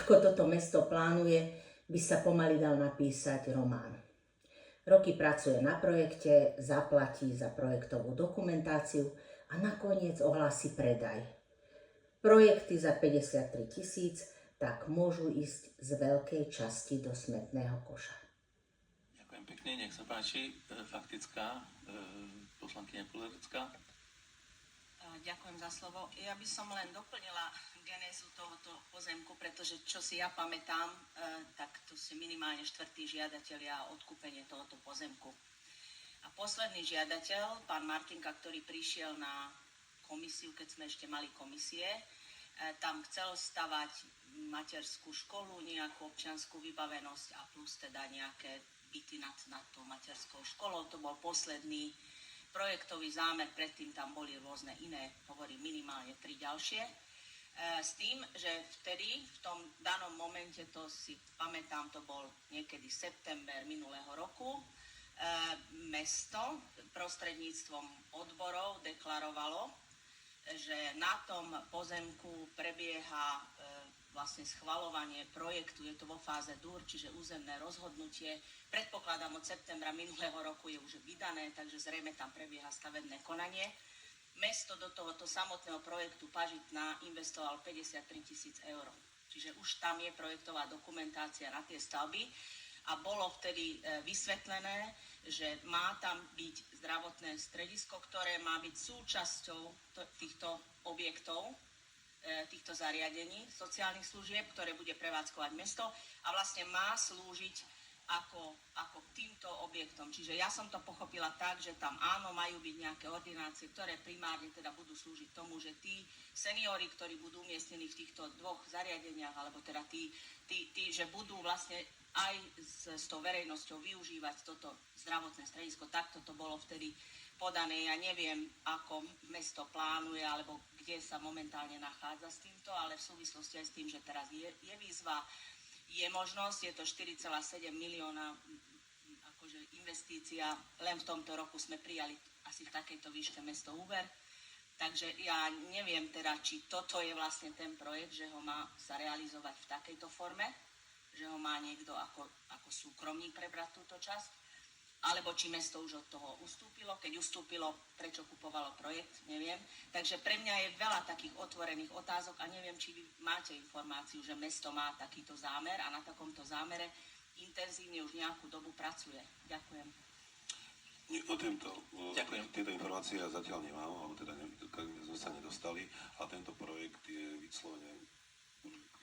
ako toto mesto plánuje, by sa pomaly dal napísať román. Roky pracuje na projekte, zaplatí za projektovú dokumentáciu a nakoniec ohlási predaj. Projekty za 53 000 tak môžu ísť z veľkej časti do smetného koša. Ďakujem pekne, nech sa páči. Faktická, poslankyňa Pulerecká. Ďakujem za slovo. Ja by som len doplnila genézu tohoto pozemku, pretože čo si ja pamätám, tak to si minimálne 4. žiadatelia o odkúpenie tohoto pozemku. A posledný žiadateľ, pán Martinka, ktorý prišiel na komisiu, keď sme ešte mali komisie, tam chcel stavať materskú školu, nejakú občiansku vybavenosť a plus teda nejaké byty nad tou materskou školou. To bol posledný projektový zámer, predtým tam boli rôzne iné, hovorím minimálne 3 ďalšie. S tým, že vtedy, v tom danom momente, to si pamätám, to bol niekedy september minulého roku, mesto prostredníctvom odborov deklarovalo, že na tom pozemku prebieha vlastne schvaľovanie projektu, je to vo fáze DUR, čiže územné rozhodnutie. Predpokladám, od septembra minulého roku je už vydané, takže zrejme tam prebieha stavebné konanie. Mesto do tohoto samotného projektu Pažitná investoval 53 000 eur. Čiže už tam je projektová dokumentácia na tie stavby a bolo vtedy vysvetlené, že má tam byť zdravotné stredisko, ktoré má byť súčasťou týchto objektov, týchto zariadení, sociálnych služieb, ktoré bude prevádzkovať mesto a vlastne má slúžiť ako týmto objektom. Čiže ja som to pochopila tak, že tam áno, majú byť nejaké ordinácie, ktoré primárne teda budú slúžiť tomu, že tí seniori, ktorí budú umiestnení v týchto dvoch zariadeniach, alebo teda tí že budú vlastne aj s tou verejnosťou využívať toto zdravotné stredisko. Takto to bolo vtedy podané. Ja neviem, ako mesto plánuje, alebo kde sa momentálne nachádza s týmto, ale v súvislosti aj s tým, že teraz je výzva, je možnosť, je to 4,7 milióna akože investícia, len v tomto roku sme prijali asi v takejto výške mesto úver. Takže ja neviem teda, či toto je vlastne ten projekt, že ho má sa realizovať v takejto forme, že ho má niekto ako súkromník prebrať túto časť, alebo či mesto už od toho ustúpilo. Keď ustúpilo, prečo kupovalo projekt, neviem. Takže pre mňa je veľa takých otvorených otázok a neviem, či vy máte informáciu, že mesto má takýto zámer a na takomto zámere intenzívne už nejakú dobu pracuje. Ďakujem. Tieto informácie ja zatiaľ nemám, alebo teda sme sa nedostali, a tento projekt je vyslovene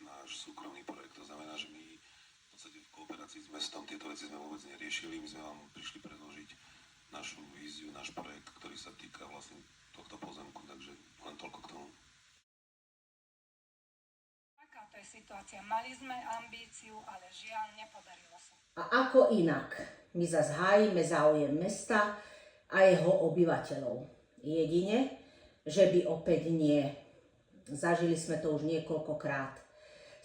náš súkromný projekt. To znamená, že my v podstate v kooperácii s mestom tieto veci sme vôbec neriešili. My sme vám prišli predložiť našu víziu, náš projekt, ktorý sa týka vlastne tohto pozemku, takže len toľko k tomu. Takáto je situácia. Mali sme ambíciu, ale žiaľ, nepodarilo sa. A ako inak? My zas hájime záujem mesta a jeho obyvateľov. Jedine, že by opäť nie. Zažili sme to už niekoľkokrát.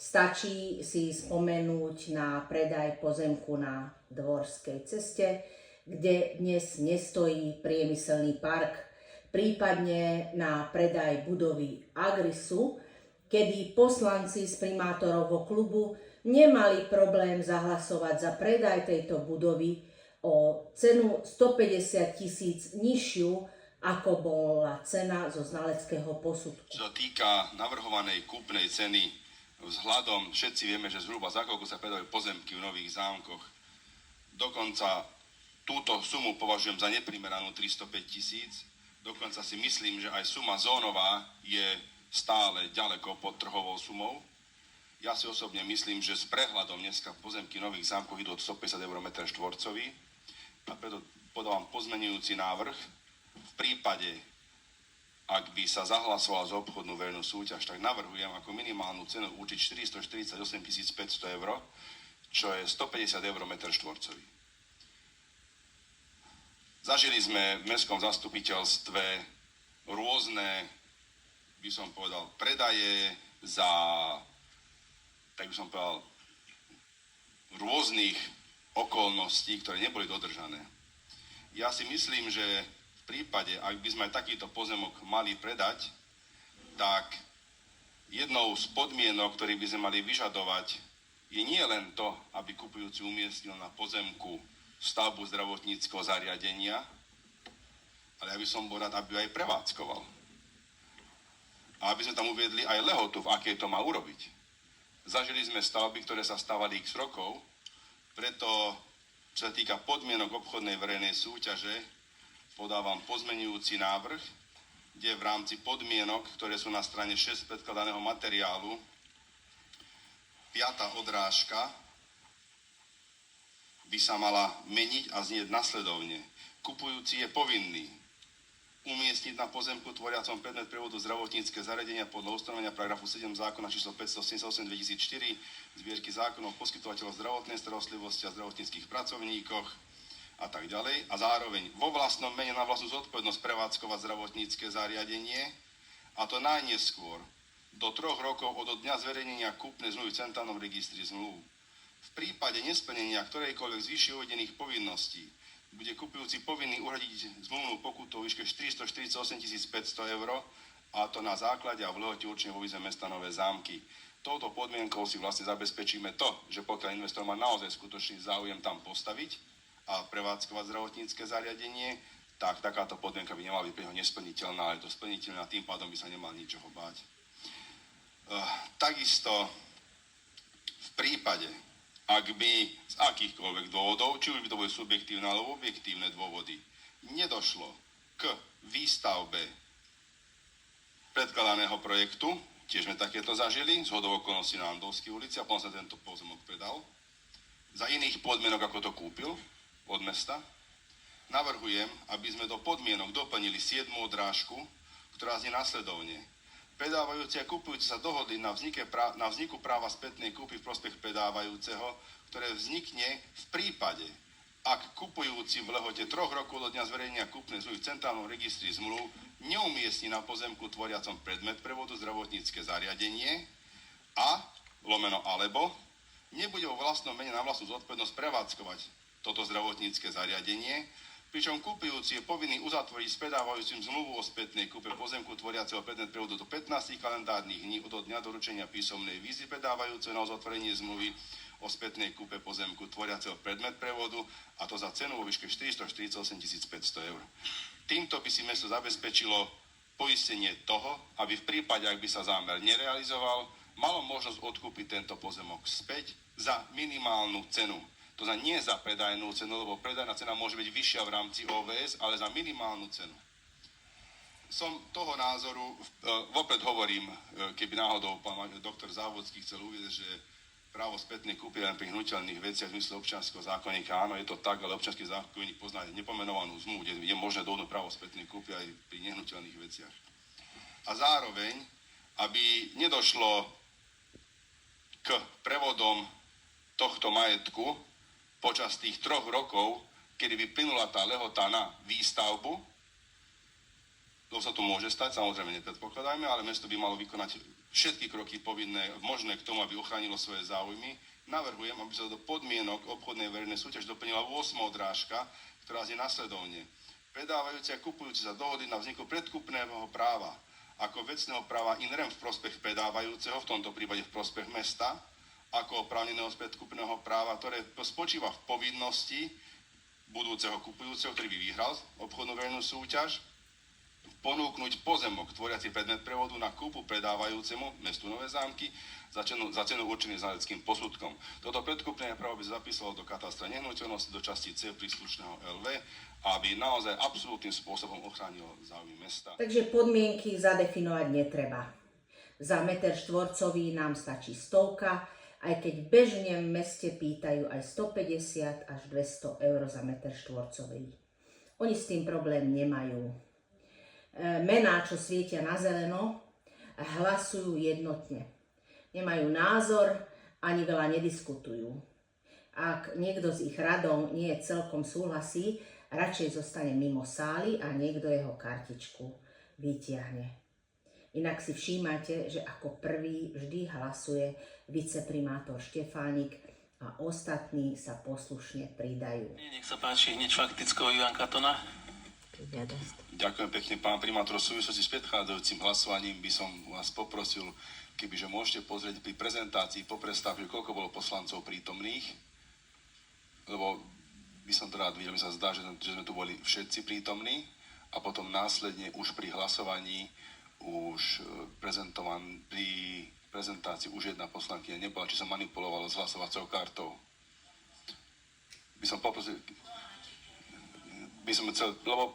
Stačí si spomenúť na predaj pozemku na Dvorskej ceste, kde dnes nestojí priemyselný park, prípadne na predaj budovy Agrisu, kedy poslanci z primátorovho klubu nemali problém zahlasovať za predaj tejto budovy o cenu 150 000 nižšiu, ako bola cena zo znaleckého posudku. Čo sa týka navrhovanej kúpnej ceny, vzhľadom, všetci vieme, že zhruba za koľko sa predajú pozemky v Nových Zámkoch. Dokonca túto sumu považujem za neprimeranú 305 000. Dokonca si myslím, že aj suma zónová je stále ďaleko pod trhovou sumou. Ja si osobne myslím, že s prehľadom dneska pozemky v Nových Zámkoch idú od 150 eur meter štvorcový a preto podávam pozmenujúci návrh. V prípade, ak by sa zahlasovala za obchodnú verejnú súťaž, tak navrhujem ako minimálnu cenu určiť 448 500 eur, čo je 150 eur meter štvorcový. Zažili sme v mestskom zastupiteľstve rôzne, by som povedal, predaje za, tak by som povedal, rôznych okolností, ktoré neboli dodržané. Ja si myslím, že v prípade, ak by sme takýto pozemok mali predať, tak jednou z podmienok, ktoré by sme mali vyžadovať, je nie len to, aby kupujúci umiestnil na pozemku stavbu zdravotníckeho zariadenia, ale ja by som bol rád, aby ju aj prevádzkoval. A aby sme tam uviedli aj lehotu, v akej to má urobiť. Zažili sme stavby, ktoré sa stavali x rokov, preto, čo sa týka podmienok obchodnej verejnej súťaže, podávam pozmenujúci návrh, kde v rámci podmienok, ktoré sú na strane 6 predkladaného materiálu, 5. odrážka by sa mala meniť a znieť nasledovne. Kupujúci je povinný umiestniť na pozemku tvoriacom predmet prevodu zdravotnícke zariadenia podľa ustanovenia paragrafu 7 zákona číslo 578/2004 zbierky zákonov poskytovateľov zdravotnej starostlivosti a zdravotníckych pracovníkoch a tak ďalej. A zároveň vo vlastnom mene na vlastnú zodpovednosť prevádzkovať zdravotnícke zariadenie, a to najneskôr do 3 rokov od dňa zverejnenia kúpnej zmluvy v centrálnom registri zmluv. V prípade nesplnenia ktorejkoľvek z vyššie uvedených povinností bude kupujúci povinný uhradiť zmluvnú pokutu o výške 448 500 eur, a to na základe a v lehote určenej vo výzve mesta Nové Zámky. Touto podmienkou si vlastne zabezpečíme to, že pokiaľ investor má naozaj skutočný záujem tam postaviť a prevádzkovať zdravotnícke zariadenie, tak takáto podmienka by nemala byť pre neho nesplniteľná, ale to splniteľné a tým pádom by sa nemal ničoho báť. Takisto v prípade, ak by z akýchkoľvek dôvodov, či už by to boli subjektívne alebo objektívne dôvody, nedošlo k výstavbe predkladaného projektu, tiež sme takéto zažili, zhodou okolností na Andovskej ulici, a potom sa tento pozemok predal, za iných podmienok, ako to kúpil od mesta, navrhujem, aby sme do podmienok doplnili 7. odrážku, ktorá znie nasledovne. Predávajúci a kupujúci sa dohodli na vzniku práva spätnej kúpy v prospech predávajúceho, ktoré vznikne v prípade, ak kupujúci v lehote 3 rokov do dňa zverejnenia kúpnej zmluvy v centrálnom registri zmluv neumiestni na pozemku tvoriacom predmet prevodu zdravotnícke zariadenie a alebo nebude vo vlastnom mene na vlastnú zodpovednosť prevádzkovať toto zdravotnícke zariadenie, pričom kupujúci je povinný uzatvoriť s predávajúcim zmluvu o spätnej kúpe pozemku tvoriaceho predmet prevodu do 15 kalendárnych dní od dňa doručenia písomnej výzvy predávajúceho na uzatvorenie zmluvy o spätnej kúpe pozemku tvoriaceho predmet prevodu, a to za cenu vo výške 448 500 eur. Týmto by si mesto zabezpečilo poistenie toho, aby v prípade, ak by sa zámer nerealizoval, malo možnosť odkúpiť tento pozemok späť za minimálnu cenu. To znamená nie za predajnú cenu, lebo predajná cena môže byť vyššia v rámci OVS, ale za minimálnu cenu. Som toho názoru, vopred hovorím, keby náhodou pán doktor Závodský chcel uvieť, že právo spätnej kúpy len pri hnuteľných veciach v zmysle občianskeho zákonníka, áno, je to tak, ale občiansky zákonník pozná nepomenovanú zmluvu, kde je možné dohodnúť právo spätnej kúpy aj pri nehnuteľných veciach. A zároveň, aby nedošlo k prevodom tohto majetku počas tých 3 rokov, kedy by plynula tá lehota na výstavbu, to sa tu môže stať, samozrejme nepredpokladajme, ale mesto by malo vykonať všetky kroky povinné, možné k tomu, aby ochránilo svoje záujmy. Navrhujem, aby sa do podmienok obchodnej verejnej súťaže doplnila 8. odrážka, ktorá znie nasledovne. Predávajúci a kupujúci sa dohodli na vzniku predkupného práva ako vecného práva in rem v prospech predávajúceho, v tomto prípade v prospech mesta, ako oprávneného z predkupného práva, ktoré spočíva v povinnosti budúceho kupujúceho, ktorý by vyhral obchodnú verejnú súťaž, ponúknuť pozemok tvoriaci predmet prevodu na kúpu predávajúcemu mestu Nové Zámky za cenu určenú znaleckým posudkom. Toto predkupné právo by sa zapísalo do katastra nehnuteľnosti do časti C príslušného LV, aby naozaj absolútnym spôsobom ochránilo záujmy mesta. Takže podmienky zadefinovať netreba. Za meter štvorcový nám stačí 100, aj keď bežne v meste pýtajú aj 150 až 200 eur za meter štvorcový. Oni s tým problém nemajú. Mená, čo svietia na zeleno, hlasujú jednotne. Nemajú názor, ani veľa nediskutujú. Ak niekto z ich radov nie celkom súhlasí, radšej zostane mimo sály a niekto jeho kartičku vytiahne. Inak si všímate, že ako prvý vždy hlasuje viceprimátor Štefánik a ostatní sa poslušne pridajú. Nech sa páči, hneď faktickou Ivan Katona. Ďakujem pekne, pán primátor. V súvislosti s predchádzajúcim hlasovaním by som vás poprosil, kebyže môžete pozrieť pri prezentácii po prestávke, koľko bolo poslancov prítomných, lebo by som to rád videl, mi sa zdá, že sme tu boli všetci prítomní a potom následne už pri hlasovaní už pri prezentácii už jedna poslankyňa nebola, či sa manipulovalo s hlasovacou kartou. By som poprosil, lebo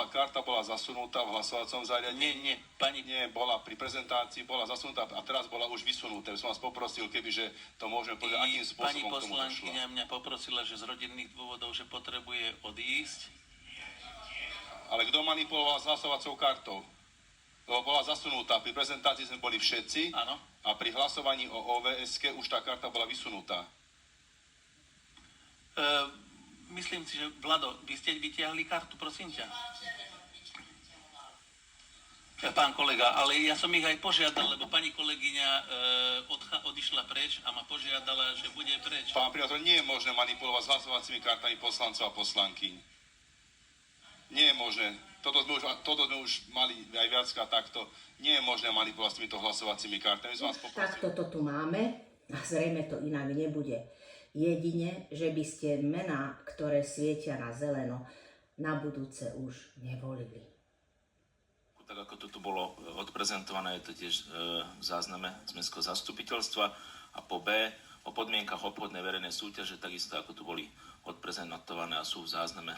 karta bola zasunutá v hlasovacom zariadení. Nie, bola pri prezentácii, bola zasunutá a teraz bola už vysunutá. By som vás poprosil, kebyže to môžeme povedať, akým spôsobom Pani k tomu došlo. poslankyňa mňa poprosila, že z rodinných dôvodov, že potrebuje odísť. Ale kto manipuloval s hlasovacou kartou? Lebo bola zasunutá. Pri prezentácii sme boli všetci. Áno. A pri hlasovaní o OVS-ke už tá karta bola vysunutá. Myslím si, že Vlado, vy ste vytiahli kartu, prosím ťa. Pán kolega, ale ja som ich aj požiadal, lebo pani kolegyňa odišla preč a ma požiadala, že bude preč. Pán primátor, nie je možné manipulovať s hlasovacími kartami poslancov a poslankyň. Nie je možné. Toto sme už mali aj viackrát takto. Nie je možné manipulovať s týmito hlasovacími kartami. Takto to tu máme a zrejme to inak nebude. Jedine, že by ste mená, ktoré svietia na zeleno, na budúce už nevolili. Tak ako to tu bolo odprezentované, je to tiež v zázname z mestského zastupiteľstva. A po B, o podmienkach obchodnej verejnej súťaže, takisto ako tu boli odprezentované a sú v zázname.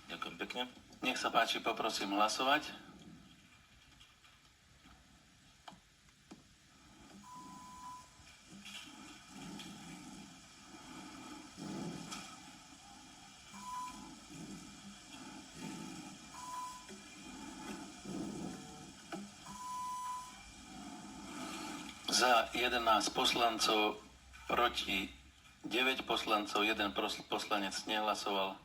Ďakujem pekne. Nech sa páči, poprosím hlasovať. Za 11 poslancov, proti 9 poslancov, 1 poslanec nehlasoval.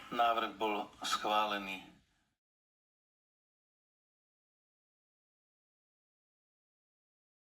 Návrh bol schválený.